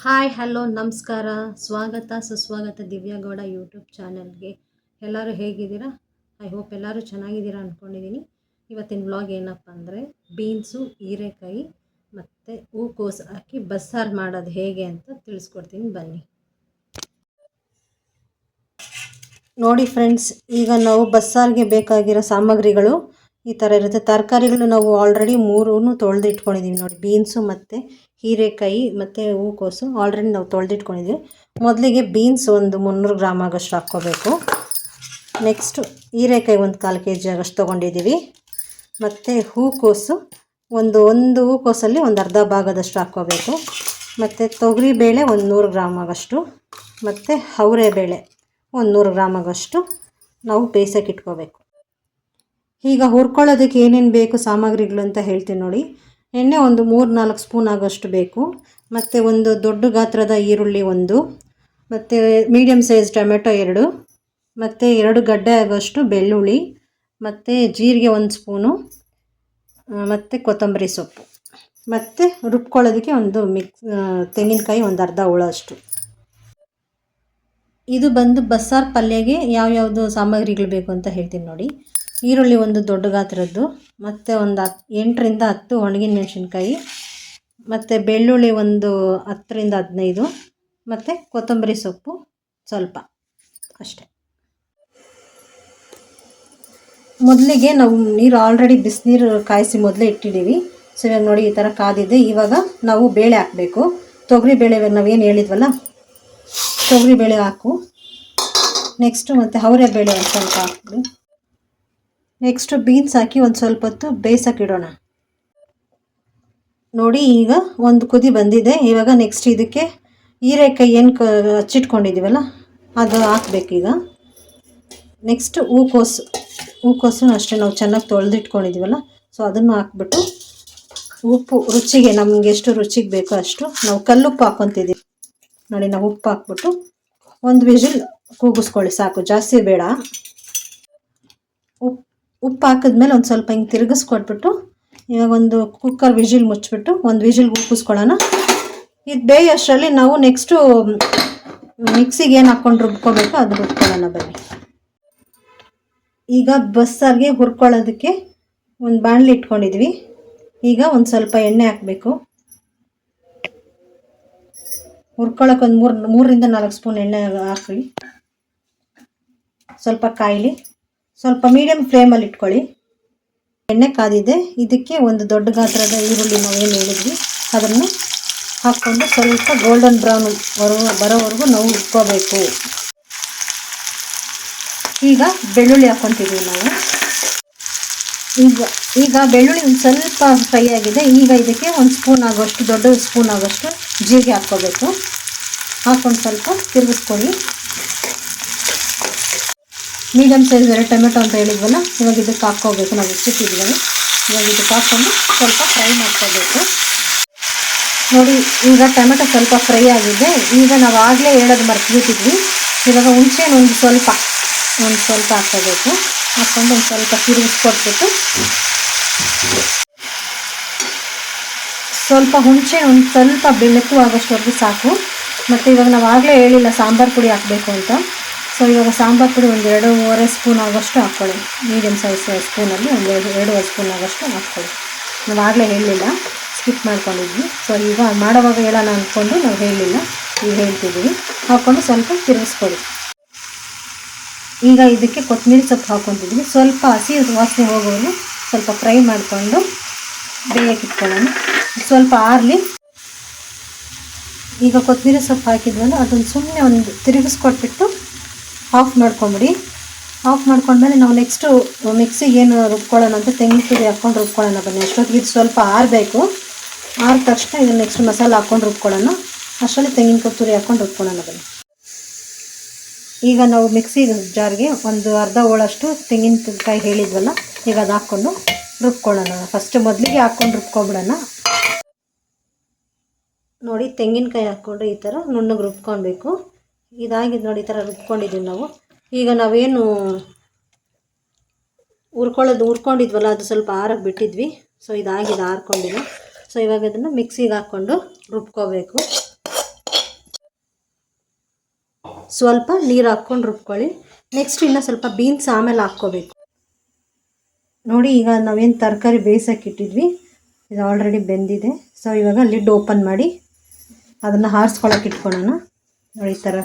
Hi hello ನಮಸ್ಕಾರ. ಸ್ವಾಗತ ಸುಸ್ವಾಗತ ದಿವ್ಯಾಗೌಡ ಯೂಟ್ಯೂಬ್ ಚಾನಲ್ಗೆ. ಎಲ್ಲರೂ ಹೇಗಿದ್ದೀರಾ? ಐ ಹೋಪ್ ಎಲ್ಲರೂ ಚೆನ್ನಾಗಿದ್ದೀರಾ ಅಂದ್ಕೊಂಡಿದ್ದೀನಿ. ಇವತ್ತಿನ ವ್ಲಾಗ್ ಏನಪ್ಪ ಅಂದರೆ ಬೀನ್ಸು, ಹೀರೆಕಾಯಿ ಮತ್ತು ಹೂಕೋಸು ಹಾಕಿ ಬಸ್ಸಾರು ಮಾಡೋದು ಹೇಗೆ ಅಂತ ತಿಳಿಸ್ಕೊಡ್ತೀನಿ ಬನ್ನಿ. ನೋಡಿ ಫ್ರೆಂಡ್ಸ್, ಈಗ ನಾವು ಬಸ್ಸಾರಿಗೆ ಬೇಕಾಗಿರೋ ಸಾಮಗ್ರಿಗಳು ಈ ಥರ ಇರುತ್ತೆ. ತರಕಾರಿಗಳು ನಾವು ಆಲ್ರೆಡಿ ಮೂರೂ ತೊಳೆದಿಟ್ಕೊಂಡಿದ್ದೀವಿ. ನೋಡಿ, ಬೀನ್ಸು ಮತ್ತು ಹೀರೆಕಾಯಿ ಮತ್ತು ಹೂಕೋಸು ಆಲ್ರೆಡಿ ನಾವು ತೊಳೆದಿಟ್ಕೊಂಡಿದ್ದೀವಿ. ಮೊದಲಿಗೆ ಬೀನ್ಸ್ ಒಂದು 300 ಗ್ರಾಮ್ ಆಗೋಷ್ಟು ಹಾಕ್ಕೋಬೇಕು. ನೆಕ್ಸ್ಟು ಹೀರೆಕಾಯಿ ಒಂದು 1/4 kg ಆಗೋಷ್ಟು ತೊಗೊಂಡಿದ್ದೀವಿ. ಮತ್ತು ಹೂಕೋಸು ಒಂದು ಹೂಕೋಸಲ್ಲಿ ಒಂದು ಅರ್ಧ ಭಾಗದಷ್ಟು ಹಾಕ್ಕೋಬೇಕು. ಮತ್ತು ತೊಗರಿಬೇಳೆ ಒಂದು 100 ಗ್ರಾಮ್ ಆಗೋಷ್ಟು, ಮತ್ತು ಅವರೆಬೇಳೆ ಒಂದು 100 ಗ್ರಾಮ್ ಆಗೋಷ್ಟು ನಾವು ಬೇಯಿಸೋಕೆ ಇಟ್ಕೋಬೇಕು. ಈಗ ಹುರ್ಕೊಳ್ಳೋದಕ್ಕೆ ಏನೇನು ಬೇಕು ಸಾಮಗ್ರಿಗಳು ಅಂತ ಹೇಳ್ತೀನಿ ನೋಡಿ. ಎಣ್ಣೆ ಒಂದು 3-4 ಸ್ಪೂನ್ ಆಗೋಷ್ಟು ಬೇಕು. ಮತ್ತು ಒಂದು ದೊಡ್ಡ ಗಾತ್ರದ ಈರುಳ್ಳಿ ಒಂದು, ಮತ್ತು ಮೀಡಿಯಮ್ ಸೈಜ್ ಟೊಮೆಟೊ 2, ಮತ್ತು 2 ಗಡ್ಡೆ ಆಗೋಷ್ಟು ಬೆಳ್ಳುಳ್ಳಿ, ಮತ್ತು ಜೀರಿಗೆ 1 ಸ್ಪೂನು, ಮತ್ತು ಕೊತ್ತಂಬರಿ ಸೊಪ್ಪು, ಮತ್ತು ರುಬ್ಕೊಳ್ಳೋದಕ್ಕೆ ಒಂದು ತೆಂಗಿನಕಾಯಿ ಒಂದು ಅರ್ಧ ಹೋಳೋಷ್ಟು. ಇದು ಬಂದು ಬಸ್ಸಾರು ಪಲ್ಯಗೆ ಯಾವ್ಯಾವುದು ಸಾಮಗ್ರಿಗಳು ಬೇಕು ಅಂತ ಹೇಳ್ತೀನಿ ನೋಡಿ. ಈರುಳ್ಳಿ ಒಂದು ದೊಡ್ಡ ಗಾತ್ರದ್ದು, ಮತ್ತು ಒಂದು 8ರಿಂದ 10 ಒಣಗಿನ ಮೆಣಸಿನ್ಕಾಯಿ, ಮತ್ತು ಬೆಳ್ಳುಳ್ಳಿ ಒಂದು 10ರಿಂದ 15, ಮತ್ತು ಕೊತ್ತಂಬರಿ ಸೊಪ್ಪು ಸ್ವಲ್ಪ ಅಷ್ಟೆ. ಮೊದಲಿಗೆ ನಾವು ನೀರು ಆಲ್ರೆಡಿ ಬಿಸಿನೀರು ಕಾಯಿಸಿ ಮೊದಲೇ ಇಟ್ಟಿದ್ದೀವಿ. ಸೊ ಇವಾಗ ನೋಡಿ ಈ ಥರ ಕಾದಿದೆ. ಇವಾಗ ನಾವು ಬೇಳೆ ಹಾಕಬೇಕು. ತೊಗರಿ ಬೇಳೆ ನಾವೇನು ಹೇಳಿದ್ವಲ್ಲ, ತೊಗರಿ ಬೇಳೆ ಹಾಕು. ನೆಕ್ಸ್ಟು ಮತ್ತು ಅವರೆಬೇಳೆ ಒಂದು ಸ್ವಲ್ಪ ಹಾಕ್ಬಿಡು. ನೆಕ್ಸ್ಟು ಬೀನ್ಸ್ ಹಾಕಿ ಒಂದು ಸ್ವಲ್ಪ ಹೊತ್ತು ಬೇಯಿಸೋಕ್ಕಿಡೋಣ. ನೋಡಿ, ಈಗ ಒಂದು ಕುದಿ ಬಂದಿದೆ. ಇವಾಗ ನೆಕ್ಸ್ಟ್ ಇದಕ್ಕೆ ಹೀರೆಕಾಯಿ ಏನು ಹಚ್ಚಿಟ್ಕೊಂಡಿದ್ದೀವಲ್ಲ ಅದು ಹಾಕ್ಬೇಕೀಗ. ನೆಕ್ಸ್ಟ್ ಹೂಕೋಸು ಅಷ್ಟೇ ನಾವು ಚೆನ್ನಾಗಿ ತೊಳೆದಿಟ್ಕೊಂಡಿದ್ದೀವಲ್ಲ, ಸೊ ಅದನ್ನು ಹಾಕ್ಬಿಟ್ಟು ಉಪ್ಪು ರುಚಿಗೆ, ನಮಗೆ ಎಷ್ಟು ರುಚಿಗೆ ಬೇಕೋ ಅಷ್ಟು ನಾವು ಕಲ್ಲುಪ್ಪು ಹಾಕ್ಕೊತಿದ್ದೀವಿ ನೋಡಿ. ನಾವು ಉಪ್ಪು ಹಾಕ್ಬಿಟ್ಟು ಒಂದು ವಿಜಿಲ್ ಕೂಗಿಸ್ಕೊಳ್ಳಿ ಸಾಕು, ಜಾಸ್ತಿ ಬೇಡ. ಉಪ್ಪು ಹಾಕಿದ್ಮೇಲೆ ಒಂದು ಸ್ವಲ್ಪ ಹಿಂಗೆ ತಿರುಗಿಸ್ಕೊಟ್ಬಿಟ್ಟು ಇವಾಗ ಒಂದು ಕುಕ್ಕರ್ ವಿಜಿಲ್ ಮುಚ್ಚಿಬಿಟ್ಟು ಒಂದು ವಿಜಿಲ್ ಕೂಗಿಸ್ಕೊಳ್ಳೋಣ. ಇದು ಬೇಯೋಷ್ಟರಲ್ಲಿ ನಾವು ನೆಕ್ಸ್ಟು ಮಿಕ್ಸಿಗೆ ಏನು ಹಾಕ್ಕೊಂಡು ರುಬ್ಕೋಬೇಕು ಅದು ರುಬ್ಕೊಳ್ಳೋಣ ಬನ್ನಿ. ಈಗ ಬಸ್ಸಾರಿಗೆ ಹುರ್ಕೊಳ್ಳೋದಕ್ಕೆ ಒಂದು ಬಾಣಲಿ ಇಟ್ಕೊಂಡಿದ್ವಿ. ಈಗ ಒಂದು ಸ್ವಲ್ಪ ಎಣ್ಣೆ ಹಾಕಬೇಕು. ಹುರ್ಕೊಳ್ಳೋಕೆ ಒಂದು 3-4 ಸ್ಪೂನ್ ಎಣ್ಣೆ ಹಾಕಿ ಸ್ವಲ್ಪ ಕಾಯಿಲಿ. ಸ್ವಲ್ಪ ಮೀಡಿಯಮ್ ಫ್ಲೇಮಲ್ಲಿ ಇಟ್ಕೊಳ್ಳಿ. ಎಣ್ಣೆ ಕಾದಿದೆ. ಇದಕ್ಕೆ ಒಂದು ದೊಡ್ಡ ಗಾತ್ರದ ಈರುಳ್ಳಿ ನಾವೇನು ಹೇಳಿದ್ವಿ ಅದನ್ನು ಹಾಕ್ಕೊಂಡು ಸ್ವಲ್ಪ ಗೋಲ್ಡನ್ ಬ್ರೌನ್ ಬರೋವರೆಗೂ ನಾವು ಹುರ್ಕೋಬೇಕು. ಈಗ ಬೆಳ್ಳುಳ್ಳಿ ಹಾಕ್ಕೊತಿದ್ದೀವಿ ನಾವು. ಈಗ ಬೆಳ್ಳುಳ್ಳಿ ಒಂದು ಸ್ವಲ್ಪ ಫ್ರೈ ಆಗಿದೆ. ಈಗ ಇದಕ್ಕೆ ಒಂದು ಸ್ಪೂನ್ ಆಗೋಷ್ಟು, ದೊಡ್ಡ ಸ್ಪೂನ್ ಆಗೋಷ್ಟು ಜೀರಿಗೆ ಹಾಕ್ಕೋಬೇಕು. ಹಾಕ್ಕೊಂಡು ಸ್ವಲ್ಪ ತಿರುಗಿಸ್ಕೊಳ್ಳಿ. ಮೀಡಿಯಮ್ ಸೈಜ್ 2 ಟೊಮೆಟೊ ಅಂತ ಹೇಳಿದ್ವಲ್ಲ, ಇವಾಗ ಇದಕ್ಕೆ ಹಾಕ್ಕೋಬೇಕು. ನಾವು ಇಟ್ಟಿದ್ದೀವಿ. ಇವಾಗ ಇದಕ್ಕೆ ಹಾಕ್ಕೊಂಡು ಸ್ವಲ್ಪ ಫ್ರೈ ಮಾಡ್ಕೋಬೇಕು. ನೋಡಿ, ಈಗ ಟೊಮೆಟೊ ಸ್ವಲ್ಪ ಫ್ರೈ ಆಗಿದೆ. ಈಗ ನಾವು ಆಗಲೇ ಹೇಳೋದು ಮರ್ತ್ಬಿಟ್ಟಿದ್ವಿ. ಇವಾಗ ಹುಣಸೆಹಣ್ಣು ಒಂದು ಸ್ವಲ್ಪ ಹಾಕ್ಕೋಬೇಕು. ಹಾಕ್ಕೊಂಡು ಒಂದು ಸ್ವಲ್ಪ ತಿರುಗಿಸ್ಕೊಟ್ಬಿಟ್ಟು ಸ್ವಲ್ಪ ಹುಣಸೆಹಣ್ಣು ಒಂದು ಸ್ವಲ್ಪ ಬೆಳಕುವಾಗೋಷ್ಟವರೆಗೂ ಸಾಕು. ಮತ್ತು ಇವಾಗ ನಾವು ಆಗಲೇ ಹೇಳಿಲ್ಲ ಸಾಂಬಾರು ಪುಡಿ ಹಾಕಬೇಕು ಅಂತ. ಸೊ ಇವಾಗ ಸಾಂಬಾರು ಪುಡಿ ಒಂದು 2.5 ಸ್ಪೂನ್ ಆಗೋಷ್ಟು ಹಾಕ್ಕೊಳ್ಳಿ. ಮೀಡಿಯಮ್ ಸೈಜ್ ಸ್ಪೂನಲ್ಲಿ ಒಂದು 2.5 ಸ್ಪೂನ್ ಆಗೋಷ್ಟು ಹಾಕ್ಕೊಳ್ಳಿ. ನಾವು ಆಗಲೇ ಹೇಳಲಿಲ್ಲ, ಸ್ಕಿಪ್ ಮಾಡ್ಕೊಂಡಿದ್ವಿ. ಸೊ ಈಗ ಮಾಡೋವಾಗ ಹೇಳೋಣ ಅಂದ್ಕೊಂಡು ನಾವು ಹೇಳಲಿಲ್ಲ, ಈಗ ಹೇಳ್ತಿದ್ದೀವಿ. ಹಾಕ್ಕೊಂಡು ಸ್ವಲ್ಪ ತಿರುಗಿಸ್ಕೊಳ್ಳಿ. ಈಗ ಇದಕ್ಕೆ ಕೊತ್ತಂಬರಿ ಸೊಪ್ಪು ಹಾಕ್ಕೊತಿದ್ವಿ. ಸ್ವಲ್ಪ ಹಸಿ ವಾಸನೆ ಹೋಗೋರು ಸ್ವಲ್ಪ ಫ್ರೈ ಮಾಡಿಕೊಂಡು ಬೇಯಕ್ಕೆ ಇಟ್ಕೊಳ್ಳೋಣ. ಸ್ವಲ್ಪ ಆರಲಿ. ಈಗ ಕೊತ್ತಂಬರಿ ಸೊಪ್ಪು ಹಾಕಿದ್ವಲ್ಲ, ಅದನ್ನು ಸುಮ್ಮನೆ ಒಂದು ತಿರುಗಿಸ್ಕೊಟ್ಬಿಟ್ಟು ಆಫ್ ಮಾಡ್ಕೊಂಬಿಡಿ. ಆಫ್ ಮಾಡ್ಕೊಂಡ್ಮೇಲೆ ನಾವು ನೆಕ್ಸ್ಟು ಮಿಕ್ಸಿಗೆ ಏನು ರುಬ್ಕೊಳ್ಳೋಣ ಅಂತ ತೆಂಗಿನ ತುರಿ ಹಾಕ್ಕೊಂಡು ರುಬ್ಕೊಳ್ಳೋಣ ಬನ್ನಿ. ಅಷ್ಟೊತ್ತಿಗೆ ಇದು ಸ್ವಲ್ಪ ಆರಬೇಕು. ಆದ ತಕ್ಷಣ ಇದನ್ನು ನೆಕ್ಸ್ಟ್ ಮಸಾಲೆ ಹಾಕ್ಕೊಂಡು ರುಬ್ಕೊಳ್ಳೋಣ. ಅಷ್ಟರಲ್ಲಿ ತೆಂಗಿನ ತುರಿ ಹಾಕ್ಕೊಂಡು ರುಬ್ಕೊಳ್ಳೋಣ ಬನ್ನಿ. ಈಗ ನಾವು ಮಿಕ್ಸಿ ಜಾರ್ಗೆ ಒಂದು ಅರ್ಧ ಹೋಳಷ್ಟು ತೆಂಗಿನಕಾಯಿ ಹೇಳಿದ್ವಲ್ಲ, ಈಗ ಅದು ಹಾಕ್ಕೊಂಡು ರುಬ್ಕೊಳ್ಳೋಣ. ಫಸ್ಟ್ ಮೊದಲಿಗೆ ಹಾಕ್ಕೊಂಡು ರುಬ್ಕೊಬಿಡೋಣ. ನೋಡಿ, ತೆಂಗಿನಕಾಯಿ ಹಾಕ್ಕೊಂಡು ಈ ಥರ ನುಣ್ಣಗೆ ರುಬ್ಕೊಳ್ಬೇಕು. ಇದಾಗಿದೆ ನೋಡಿ, ಈ ಥರ ರುಬ್ಕೊಂಡಿದ್ದೀವಿ ನಾವು. ಈಗ ನಾವೇನು ಹುರ್ಕೊಂಡಿದ್ವಲ್ಲ ಅದು ಸ್ವಲ್ಪ ಆರಕ್ಕೆ ಬಿಟ್ಟಿದ್ವಿ. ಸೊ ಇದಾಗಿದೆ, ಆರ್ಕೊಂಡಿದೆ. ಸೊ ಇವಾಗ ಇದನ್ನು ಮಿಕ್ಸಿಗೆ ಹಾಕ್ಕೊಂಡು ರುಬ್ಕೋಬೇಕು. ಸ್ವಲ್ಪ ನೀರು ಹಾಕ್ಕೊಂಡು ರುಬ್ಕೊಳ್ಳಿ. ನೆಕ್ಸ್ಟ್ ಇನ್ನು ಸ್ವಲ್ಪ ಬೀನ್ಸ್ ಆಮೇಲೆ ಹಾಕ್ಕೋಬೇಕು. ನೋಡಿ ಈಗ ನಾವೇನು ತರಕಾರಿ ಬೇಯಿಸೋಕೆ ಇಟ್ಟಿದ್ವಿ ಇದು ಆಲ್ರೆಡಿ ಬೆಂದಿದೆ. ಸೊ ಇವಾಗ ಲಿಡ್ ಓಪನ್ ಮಾಡಿ ಅದನ್ನು ಆರಿಸ್ಕೊಳ್ಳೋಕೆ ಇಟ್ಕೊಳ್ಳೋಣ. ನೋಡಿ ಈ ಥರ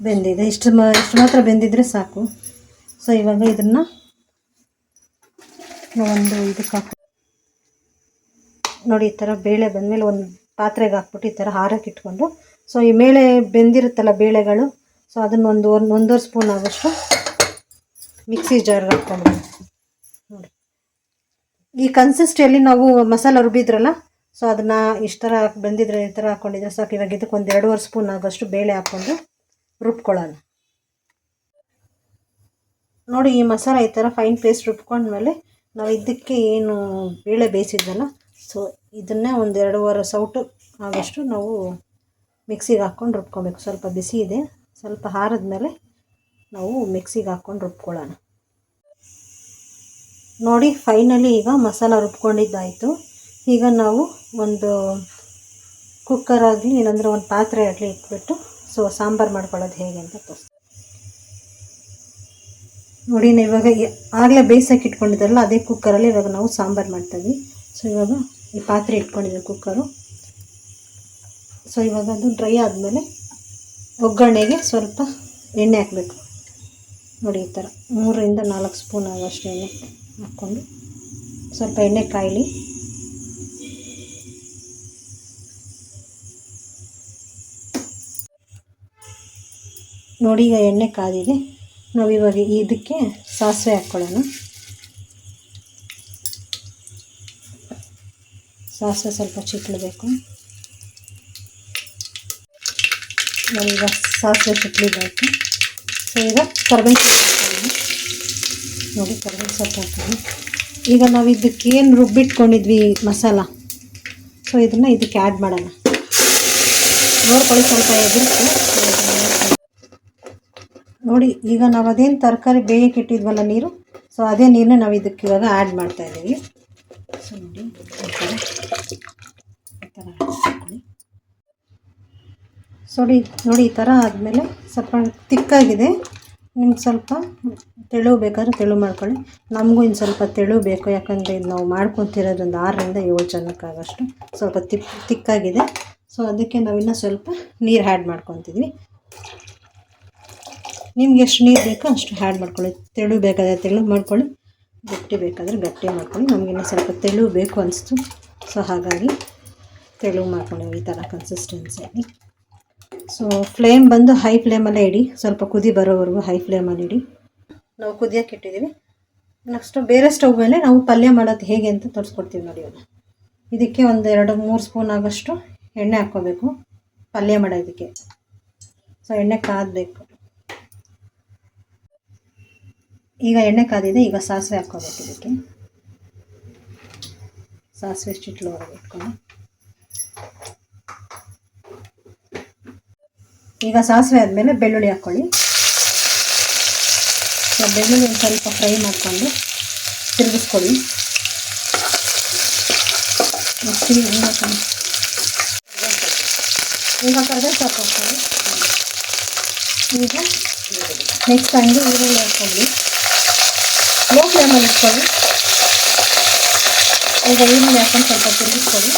ಬೆಂದಿದೆ. ಇಷ್ಟು ಮಾತ್ರ ಬೆಂದಿದ್ರೆ ಸಾಕು. ಸೊ ಇವಾಗ ಇದನ್ನು ಒಂದು ಇದಕ್ಕೆ ಹಾಕಿ ನೋಡಿ ಈ ಥರ ಬೇಳೆ ಬಂದಮೇಲೆ ಒಂದು ಪಾತ್ರೆಗೆ ಹಾಕ್ಬಿಟ್ಟು ಈ ಥರ ಹಾರಕ್ಕೆ ಇಟ್ಕೊಂಡು, ಸೊ ಈ ಮೇಲೆ ಬೆಂದಿರುತ್ತಲ್ಲ ಬೇಳೆಗಳು, ಸೊ ಅದನ್ನು ಒಂದೂವರೆ ಸ್ಪೂನ್ ಆಗೋಷ್ಟು ಮಿಕ್ಸಿ ಜಾರ್ಗೆ ಹಾಕ್ಕೊಂಡು ನೋಡಿ ಈ ಕನ್ಸಿಸ್ಟೆಯಲ್ಲಿ ನಾವು ಮಸಾಲ ರುಬ್ಬಿದ್ರಲ್ಲ, ಸೊ ಅದನ್ನು ಇಷ್ಟು ಥರ ಬಂದಿದ್ರೆ ಈ ಥರ ಹಾಕ್ಕೊಂಡಿದ್ರೆ ಸಾಕು. ಇವಾಗ ಇದಕ್ಕೆ ಒಂದು 2.5 ಸ್ಪೂನ್ ಆಗೋಷ್ಟು ಬೇಳೆ ಹಾಕ್ಕೊಂಡು ರುಬ್ಕೊಳ್ಳೋಣ. ನೋಡಿ ಈ ಮಸಾಲ ಈ ಥರ ಫೈನ್ ಪೇಸ್ಟ್ ರುಬ್ಕೊಂಡ್ಮೇಲೆ ನಾವು ಇದಕ್ಕೆ ಏನು ಬೇಳೆ ಬೇಯಿಸಿದ್ವಲ್ಲ, ಸೊ ಇದನ್ನೇ ಒಂದು 2.5 ಸೌಟು ಆಗೋಷ್ಟು ನಾವು ಮಿಕ್ಸಿಗೆ ಹಾಕ್ಕೊಂಡು ರುಬ್ಕೊಬೇಕು. ಸ್ವಲ್ಪ ಬಿಸಿ ಇದೆ, ಸ್ವಲ್ಪ ಆರಿದ್ಮೇಲೆ ನಾವು ಮಿಕ್ಸಿಗೆ ಹಾಕ್ಕೊಂಡು ರುಬ್ಕೊಳ್ಳೋಣ. ನೋಡಿ ಫೈನಲಿ ಈಗ ಮಸಾಲ ರುಬ್ಕೊಂಡಿದ್ದಾಯಿತು. ಈಗ ನಾವು ಒಂದು ಕುಕ್ಕರ್ ಆಗಲಿ ಇಲ್ಲಾಂದರೆ ಒಂದು ಪಾತ್ರೆ ಆಗಲಿ ಇಟ್ಬಿಟ್ಟು ಸೊ ಸಾಂಬಾರು ಮಾಡ್ಕೊಳ್ಳೋದು ಹೇಗೆ ಅಂತ ತೋರಿಸ್ತೀನಿ. ನೋಡಿ ಇವಾಗ ಆಗಲೇ ಬೇಯಿಸೋಕೆ ಇಟ್ಕೊಂಡಿದ್ದಾರಲ್ಲ ಅದೇ ಕುಕ್ಕರಲ್ಲಿ ಇವಾಗ ನಾವು ಸಾಂಬಾರು ಮಾಡ್ತಾಯಿದ್ವಿ. ಸೊ ಇವಾಗ ಈ ಪಾತ್ರೆ ಇಟ್ಕೊಂಡಿದ್ದೀವಿ ಕುಕ್ಕರು. ಸೊ ಇವಾಗ ಅದು ಡ್ರೈ ಆದಮೇಲೆ ಒಗ್ಗರಣೆಗೆ ಸ್ವಲ್ಪ ಎಣ್ಣೆ ಹಾಕಬೇಕು. ನೋಡಿ ಈ ಥರ 3ರಿಂದ 4 ಸ್ಪೂನ್ ಆಗೋಷ್ಟು ಎಣ್ಣೆ ಹಾಕ್ಕೊಂಡು ಸ್ವಲ್ಪ ಎಣ್ಣೆ ಕಾಯಲಿ. ನೋಡಿ ಈಗ ಎಣ್ಣೆ ಕಾದಿದೆ. ನಾವು ಇವಾಗ ಇದಕ್ಕೆ ಸಾಸಿವೆ ಹಾಕ್ಕೊಳ್ಳೋಣ. ಸಾಸಿವೆ ಸ್ವಲ್ಪ ಚಿಟ್ಲಿಬೇಕು. ನಾವೀಗ ಸಾಸಿವೆ ಚಿಟ್ಲಿದ್ದಾಯ್ತು. ಸೊ ಈಗ ಕರ್ಬೇವಿನ ಸೊಪ್ಪು ಹಾಕ್ಕೊಳ್ಳೋಣ. ನೋಡಿ ಕರ್ಬೇವಿನ ಸೊಪ್ಪು ಹಾಕ್ತೀನಿ. ಈಗ ನಾವು ಇದಕ್ಕೆ ಏನು ರುಬ್ಬಿಟ್ಕೊಂಡಿದ್ವಿ ಮಸಾಲ, ಸೊ ಇದನ್ನು ಇದಕ್ಕೆ ಆ್ಯಡ್ ಮಾಡೋಣ. ನೋಡ್ಕೊಳ್ಳಿ ಸ್ವಲ್ಪ ಎದುರುತ್ತೆ. ನೋಡಿ ಈಗ ನಾವು ಅದೇನು ತರಕಾರಿ ಬೇಯಕ್ಕೆ ಇಟ್ಟಿದ್ವಲ್ಲ ನೀರು, ಸೊ ಅದೇ ನೀರನ್ನ ನಾವು ಇದಕ್ಕೆ ಇವಾಗ ಆ್ಯಡ್ ಮಾಡ್ತಾಯಿದ್ದೀವಿ. ಸೊ ನೋಡಿ ಈ ಥರ ಹಾಕ್ಕೊಳ್ಳಿ. ನೋಡಿ ಈ ಥರ ಆದಮೇಲೆ ಸ್ವಲ್ಪ ತಿಕ್ಕಾಗಿದೆ. ನಿಮ್ಗೆ ಸ್ವಲ್ಪ ತೆಳು ಬೇಕಾದ್ರೆ ತೆಳು ಮಾಡ್ಕೊಳ್ಳಿ. ನಮಗೂ ಇನ್ನು ಸ್ವಲ್ಪ ತೆಳು ಬೇಕು, ಯಾಕಂದರೆ ಇದು ನಾವು ಮಾಡ್ಕೊತಿರೋದ್ರಿಂದ 6ರಿಂದ 7 ಜನಕ್ಕಾಗಷ್ಟು ಸ್ವಲ್ಪ ತಿಕ್ಕಾಗಿದೆ. ಸೊ ಅದಕ್ಕೆ ನಾವಿನ್ನೂ ಸ್ವಲ್ಪ ನೀರು ಆ್ಯಡ್ ಮಾಡ್ಕೊತಿದ್ವಿ. ನಿಮ್ಗೆ ಎಷ್ಟು ನೀರು ಬೇಕೋ ಅಷ್ಟು ಆ್ಯಡ್ ಮಾಡ್ಕೊಳ್ಳಿ. ತೆಳು ಬೇಕಾದರೆ ತೆಳು ಮಾಡ್ಕೊಳ್ಳಿ, ಗಟ್ಟಿ ಬೇಕಾದರೆ ಗಟ್ಟಿ ಮಾಡ್ಕೊಳ್ಳಿ. ನಮಗಿನ್ನೂ ಸ್ವಲ್ಪ ತೆಳು ಬೇಕು ಅನಿಸ್ತು, ಸೊ ಹಾಗಾಗಿ ತೆಳು ಮಾಡ್ಕೊಳ್ಳಿ ಈ ಥರ ಕನ್ಸಿಸ್ಟೆನ್ಸಿಯಾಗಿ. ಸೊ ಫ್ಲೇಮ್ ಬಂದು ಹೈ ಫ್ಲೇಮಲ್ಲೇ ಇಡಿ, ಸ್ವಲ್ಪ ಕುದಿ ಬರೋವರೆಗೂ ಹೈ ಫ್ಲೇಮಲ್ಲಿ ಇಡಿ. ನಾವು ಕುದಿಯೋಕೆ ಇಟ್ಟಿದ್ದೀವಿ. ನೆಕ್ಸ್ಟು ಬೇರೆ ಸ್ಟವ್ ಮೇಲೆ ನಾವು ಪಲ್ಯ ಮಾಡೋದು ಹೇಗೆ ಅಂತ ತೋರಿಸ್ಕೊಡ್ತೀವಿ ನೋಡಿ. ಇದಕ್ಕೆ ಒಂದು 2-3 ಸ್ಪೂನ್ ಆಗೋಷ್ಟು ಎಣ್ಣೆ ಹಾಕ್ಕೋಬೇಕು ಪಲ್ಯ ಮಾಡೋದಕ್ಕೆ. ಸೊ ಎಣ್ಣೆ ಕಾದಬೇಕು. ಈಗ ಎಣ್ಣೆ ಕಾದಿದೆ. ಈಗ ಸಾಸಿವೆ ಹಾಕ್ಕೋಬೇಕು. ಇದಕ್ಕೆ ಸಾಸಿವೆ ಚಿಟ್ಲು ಒಳಗೆ ಇಟ್ಕೊಂಡು ಈಗ ಸಾಸಿವೆ ಆದಮೇಲೆ ಬೆಳ್ಳುಳ್ಳಿ ಹಾಕ್ಕೊಳ್ಳಿ. ಸೊ ಬೆಳ್ಳುಳ್ಳಿ ಸ್ವಲ್ಪ ಫ್ರೈ ಮಾಡಿಕೊಂಡು ತಿರುಗಿಸ್ಕೊಳ್ಳಿ. ಈಗ ಕರ್ಬೇವು ಸೊಪ್ಪು ಹಾಕ್ಕೊಳ್ಳಿ. ಈಗ ನೆಕ್ಸ್ಟ್ ಹಂಗೆ ಈರುಳ್ಳಿ ಹಾಕ್ಕೊಳ್ಳಿ. ಲೋ ಫ್ಲೇಮಲ್ಲಿ ಇಟ್ಕೊಳ್ಳಿ. ಈಗ ಈರುಳ್ಳಿ ಹಾಕೊಂಡು ಸ್ವಲ್ಪ ತಿರುಗಿಸ್ಕೊಳ್ಳಿ.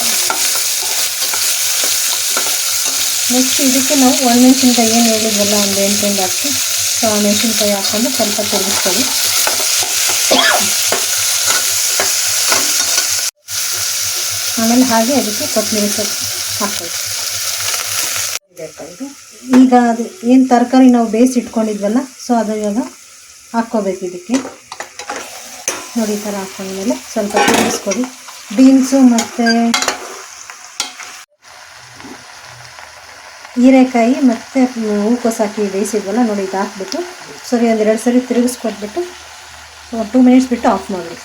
ನೆಕ್ಸ್ಟ್ ಇದಕ್ಕೆ ನಾವು ಒಣಮೆಣಸಿನ್ಕಾಯಿ ಏನು ಹೇಳಿದ್ವಲ್ಲ ಒಂದು 8ರಿಂದ 10, ಸೊ ಆ ಮೆಣಸಿನ್ಕಾಯಿ ಹಾಕ್ಕೊಂಡು ಸ್ವಲ್ಪ ತಿರುಗಿಸ್ಕೊಳ್ಳಿ. ಆಮೇಲೆ ಹಾಗೆ ಅದಕ್ಕೆ ಕೊತ್ತಂಬರಿ ಸೊಪ್ಪು ಹಾಕ್ಕೊಳ್ಳಿ. ಈಗ ಅದು ಏನು ತರಕಾರಿ ನಾವು ಬೇಯಿಸಿ ಇಟ್ಕೊಂಡಿದ್ವಲ್ಲ, ಸೊ ಅದು ಇವಾಗ ಹಾಕ್ಕೋಬೇಕು ಇದಕ್ಕೆ. ನೋಡಿ ಈ ಥರ ಹಾಕ್ಕೊಂಡ್ಮೇಲೆ ಸ್ವಲ್ಪ ತಿರುಗಿಸ್ಕೊಡಿ. ಬೀನ್ಸು ಮತ್ತು ಹೀರೆಕಾಯಿ ಮತ್ತು ಹೂಕೋಸು ಹಾಕಿ ಬೇಯಿಸಿದ್ವಲ್ಲ, ನೋಡಿ ಇದು ಹಾಕ್ಬಿಟ್ಟು ಸರಿ ಒಂದು 2 ಸರಿ ತಿರುಗಿಸ್ಕೊಟ್ಬಿಟ್ಟು 2 ಮಿನಿಟ್ಸ್ ಬಿಟ್ಟು ಆಫ್ ಮಾಡಿ.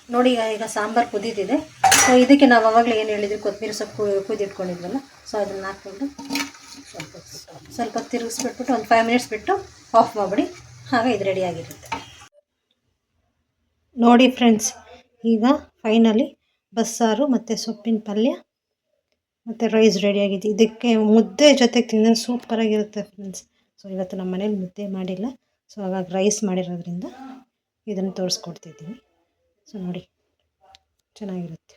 ನೋಡಿ ಈಗ ಸಾಂಬಾರು ಕುದೀತಿದೆ. ಸೊ ಇದಕ್ಕೆ ನಾವು ಆವಾಗಲೇ ಏನು ಹೇಳಿದ್ವಿ, ಕೊತ್ತಂಬರಿ ಸೊಪ್ಪು ಕುದಿಟ್ಕೊಂಡಿದ್ವಲ್ಲ, ಸೊ ಅದನ್ನು ಹಾಕ್ಬಿಟ್ಟು ಸ್ವಲ್ಪ ತಿರುಗಿಸ್ಬಿಟ್ಬಿಟ್ಟು ಒಂದು 5 ಮಿನಿಟ್ಸ್ ಬಿಟ್ಟು ಆಫ್ ಮಾಡಿಬಿಡಿ. ಆಗ ಇದು ರೆಡಿಯಾಗಿರುತ್ತೆ. ನೋಡಿ ಫ್ರೆಂಡ್ಸ್, ಈಗ ಫೈನಲಿ ಬಸ್ಸಾರು ಮತ್ತು ಸೊಪ್ಪಿನ ಪಲ್ಯ ಮತ್ತು ರೈಸ್ ರೆಡಿಯಾಗಿದೆ. ಇದಕ್ಕೆ ಮುದ್ದೆ ಜೊತೆಗೆ ತಿಂದರೆ ಸೂಪರಾಗಿರುತ್ತೆ ಫ್ರೆಂಡ್ಸ್. ಸೊ ಇವತ್ತು ನಮ್ಮ ಮನೇಲಿ ಮುದ್ದೆ ಮಾಡಿಲ್ಲ, ಸೊ ಹಾಗಾಗಿ ರೈಸ್ ಮಾಡಿರೋದ್ರಿಂದ ಇದನ್ನು ತೋರಿಸ್ಕೊಡ್ತಿದ್ದೀನಿ. ಸೊ ನೋಡಿ, ಚೆನ್ನಾಗಿರುತ್ತೆ.